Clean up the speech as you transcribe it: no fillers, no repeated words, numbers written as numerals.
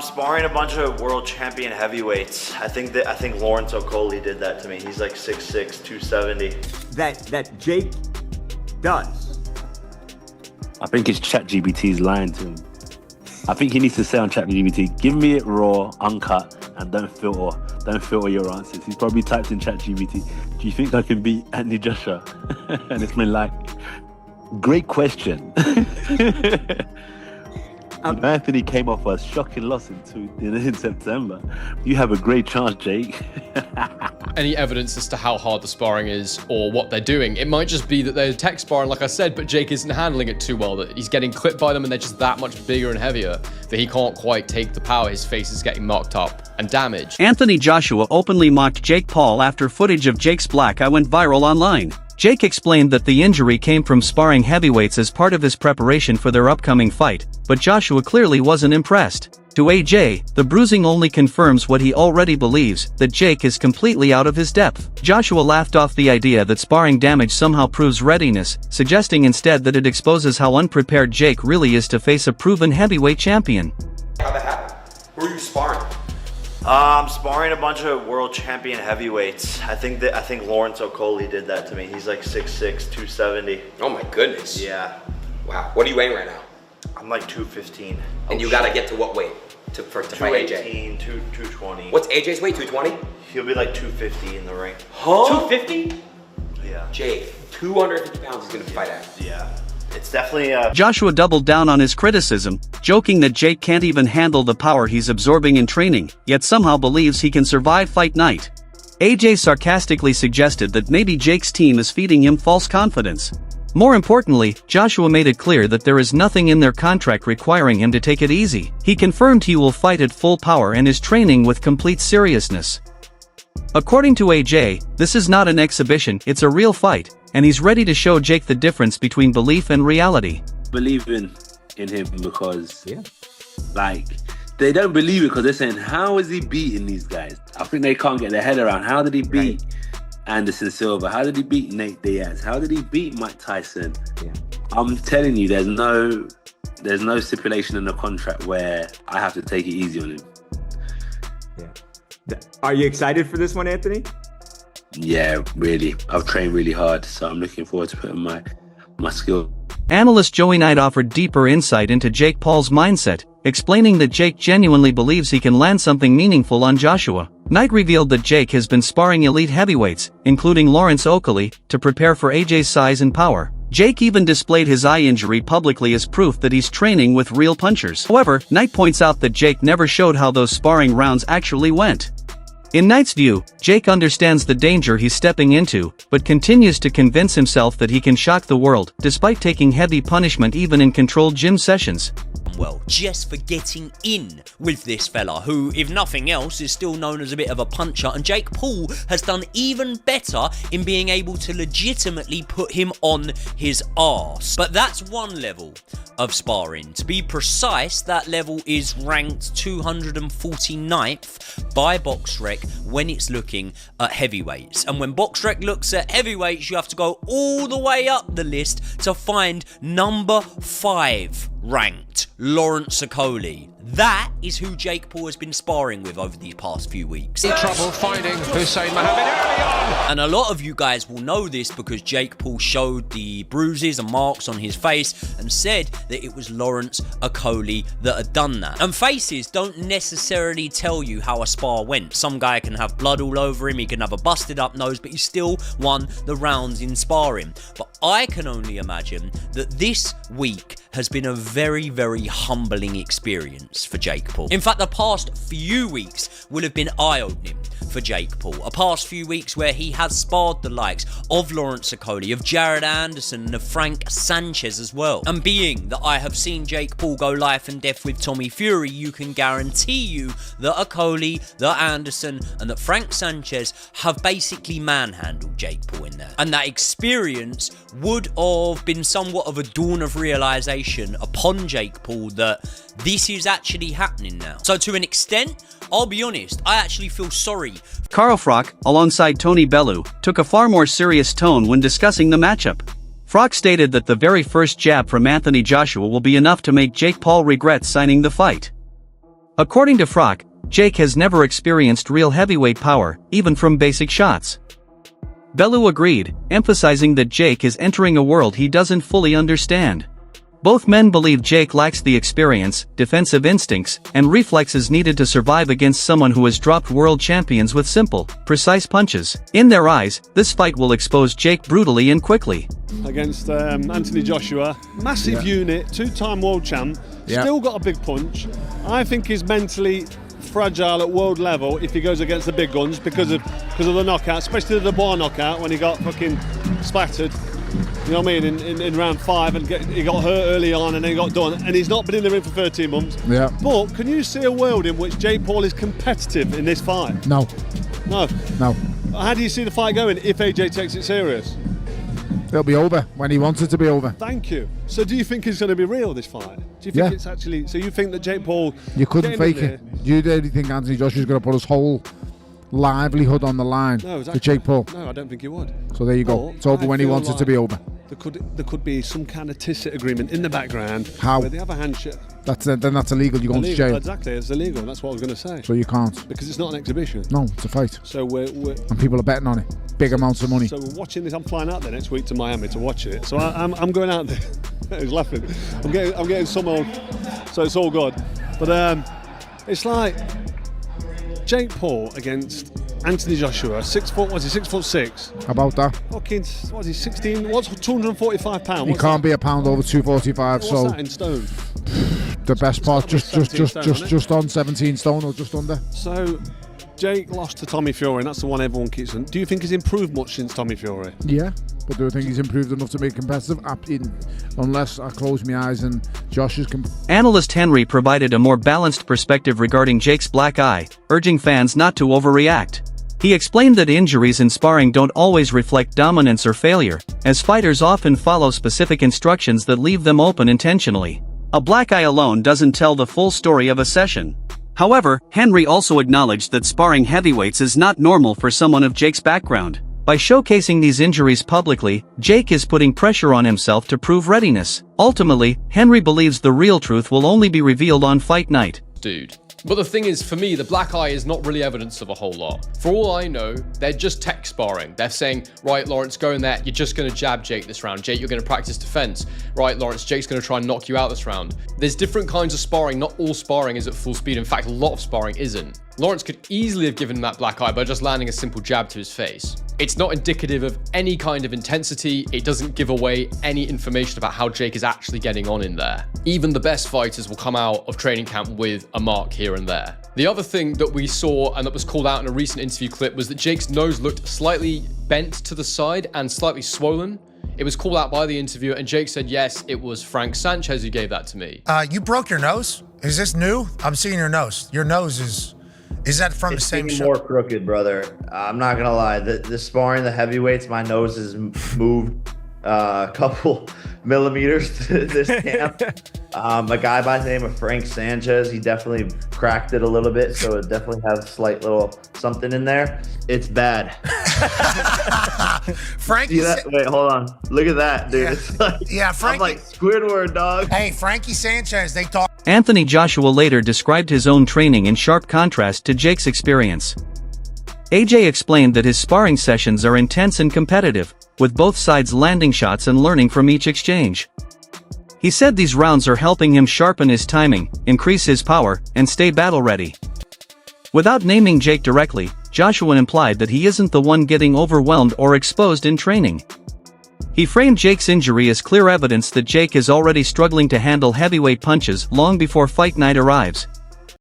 Sparring a bunch of world champion heavyweights. I think Lawrence Okolie did that to me. He's like 6'6", 270. That Jake does. I think it's ChatGPT's lying to him. I think he needs to say on ChatGPT, give me it raw, uncut, and don't filter your answers. He's probably typed in ChatGPT, do you think I can beat Anthony Joshua? And it's been like, great question. Anthony came off a shocking loss in September. You have a great chance, Jake. Any evidence as to how hard the sparring is or what they're doing? It might just be that they're tech sparring, like I said, but Jake isn't handling it too well, that he's getting clipped by them and they're just that much bigger and heavier that he can't quite take the power. His face is getting marked up and damaged. Anthony Joshua openly mocked Jake Paul after footage of Jake's black eye went viral online. Jake explained that the injury came from sparring heavyweights as part of his preparation for their upcoming fight, but Joshua clearly wasn't impressed. To AJ, the bruising only confirms what he already believes, that Jake is completely out of his depth. Joshua laughed off the idea that sparring damage somehow proves readiness, suggesting instead that it exposes how unprepared Jake really is to face a proven heavyweight champion. How'd that happen? Who are you sparring? Sparring a bunch of world champion heavyweights. I think Lawrence Okolie did that to me. He's like 6'6", 270. Oh my goodness. Yeah. Wow. What are you weighing right now? I'm like 215. And you gotta get to what weight to fight AJ? 218, 220. What's AJ's weight? 220? He'll be like 250 in the ring. Huh? 250? Yeah. Jake, 250 pounds he's gonna fight at. Yeah. It's definitely Joshua doubled down on his criticism, joking that Jake can't even handle the power he's absorbing in training, yet somehow believes he can survive fight night. AJ sarcastically suggested that maybe Jake's team is feeding him false confidence. More importantly, Joshua made it clear that there is nothing in their contract requiring him to take it easy. He confirmed he will fight at full power and is training with complete seriousness. According to AJ, this is not an exhibition, it's a real fight, and he's ready to show Jake the difference between belief and reality. Believe in him because, like, they don't believe it because they're saying, how is he beating these guys? I think they can't get their head around, how did he beat Anderson Silva? How did he beat Nate Diaz? How did he beat Mike Tyson? Yeah. I'm telling you, there's no stipulation in the contract where I have to take it easy on him. Yeah. Are you excited for this one, Anthony? Yeah, really. I've trained really hard, so I'm looking forward to putting my skill. Analyst Joey Knight offered deeper insight into Jake Paul's mindset, explaining that Jake genuinely believes he can land something meaningful on Joshua. Knight revealed that Jake has been sparring elite heavyweights, including Lawrence Okolie, to prepare for AJ's size and power. Jake even displayed his eye injury publicly as proof that he's training with real punchers. However, Knight points out that Jake never showed how those sparring rounds actually went. In Knight's view, Jake understands the danger he's stepping into, but continues to convince himself that he can shock the world, despite taking heavy punishment even in controlled gym sessions. Well, just for getting in with this fella, who, if nothing else, is still known as a bit of a puncher, and Jake Paul has done even better in being able to legitimately put him on his arse. But that's one level of sparring. To be precise, that level is ranked 249th by BoxRec when it's looking at heavyweights. And when BoxRec looks at heavyweights, you have to go all the way up the list to find number 5 ranked Lawrence Okolie. That is who Jake Paul has been sparring with over these past few weeks. Trouble finding Hussein Mohammed early on. And a lot of you guys will know this because Jake Paul showed the bruises and marks on his face and said that it was Lawrence Okolie that had done that. And faces don't necessarily tell you how a spar went. Some guy can have blood all over him, he can have a busted up nose, but he still won the rounds in sparring. But I can only imagine that this week has been a very, very humbling experience for Jake Paul. In fact, the past few weeks will have been eye-opening for Jake Paul. A past few weeks where he has sparred the likes of Lawrence Okolie, of Jared Anderson, and of Frank Sanchez as well. And being that I have seen Jake Paul go life and death with Tommy Fury, you can guarantee you that Okolie, that Anderson, and that Frank Sanchez have basically manhandled Jake Paul in there. And that experience would have been somewhat of a dawn of realization upon Jake Paul that this is actually happening now. So to an extent, I'll be honest, I actually feel sorry. Carl Froch, alongside Tony Bellew, took a far more serious tone when discussing the matchup. Froch stated that the very first jab from Anthony Joshua will be enough to make Jake Paul regret signing the fight. According to Frock, Jake has never experienced real heavyweight power, even from basic shots. Bellew agreed, emphasizing that Jake is entering a world he doesn't fully understand. Both men believe Jake lacks the experience, defensive instincts, and reflexes needed to survive against someone who has dropped world champions with simple, precise punches. In their eyes, this fight will expose Jake brutally and quickly. Against Anthony Joshua, massive unit, two-time world champ, still got a big punch. I think he's mentally fragile at world level if he goes against the big guns because of the knockout, especially the Dubois knockout when he got fucking splattered. You know what I mean? In round 5, and he got hurt early on and then he got done. And he's not been in the ring for 13 months. Yeah. But can you see a world in which Jake Paul is competitive in this fight? No. No. No. How do you see the fight going if AJ takes it serious? It'll be over when he wants it to be over. Thank you. So do you think it's going to be real, this fight? Do you think it's actually... So you think that Jake Paul... You couldn't fake it. You really think Anthony Joshua's going to put his whole livelihood on the line for Jake Paul? No, I don't think he would. So there you go. It's over when he wants it to be over. There could be some kind of tacit agreement in the background. How? Where they have a handshake. Then that's illegal. You're going to jail. Exactly, it's illegal. That's what I was going to say. So you can't. Because it's not an exhibition. No, it's a fight. So we're and people are betting on it. Big amounts of money. So we're watching this. I'm flying out there next week to Miami to watch it. So I'm going out there. He's laughing. I'm getting some old. So it's all good. But it's like Jake Paul against Anthony Joshua, 6 foot. Was he 6'6"? About that. Fucking. What is he? 16. What's 245 pounds? He can't be a pound over 245. What's so that in stone? The best part, just on 17 stone or just under. So Jake lost to Tommy Fury, and that's the one everyone keeps on. Do you think he's improved much since Tommy Fury? Yeah, but do I think he's improved enough to make competitive? Unless I close my eyes and Josh is... Analyst Henry provided a more balanced perspective regarding Jake's black eye, urging fans not to overreact. He explained that injuries in sparring don't always reflect dominance or failure, as fighters often follow specific instructions that leave them open intentionally. A black eye alone doesn't tell the full story of a session. However, Henry also acknowledged that sparring heavyweights is not normal for someone of Jake's background. By showcasing these injuries publicly, Jake is putting pressure on himself to prove readiness. Ultimately, Henry believes the real truth will only be revealed on fight night. Dude. But the thing is, for me, the black eye is not really evidence of a whole lot. For all I know, they're just tech sparring. They're saying, right, Lawrence, go in there, you're just going to jab Jake this round. Jake, you're going to practice defense. Right, Lawrence, Jake's going to try and knock you out this round. There's different kinds of sparring. Not all sparring is at full speed. In fact, a lot of sparring isn't. Lawrence could easily have given him that black eye by just landing a simple jab to his face. It's not indicative of any kind of intensity. It doesn't give away any information about how Jake is actually getting on in there. Even the best fighters will come out of training camp with a mark here and there. The other thing that we saw and that was called out in a recent interview clip was that Jake's nose looked slightly bent to the side and slightly swollen. It was called out by the interviewer, and Jake said, yes, it was Frank Sanchez who gave that to me. You broke your nose? Is this new? I'm seeing your nose. Your nose is that from the same show? More crooked, brother. I'm not gonna lie. The sparring, the heavyweights, my nose has moved a couple millimeters to this camp. A guy by the name of Frank Sanchez, he definitely cracked it a little bit, so it definitely has a slight little something in there. It's bad. Frankie, wait, hold on. Look at that, dude. Yeah. It's like, Frankie, I'm like Squidward, dog. Hey, Frankie Sanchez, they talk. Anthony Joshua later described his own training in sharp contrast to Jake's experience. AJ explained that his sparring sessions are intense and competitive, with both sides landing shots and learning from each exchange. He said these rounds are helping him sharpen his timing, increase his power, and stay battle-ready. Without naming Jake directly, Joshua implied that he isn't the one getting overwhelmed or exposed in training. He framed Jake's injury as clear evidence that Jake is already struggling to handle heavyweight punches long before fight night arrives.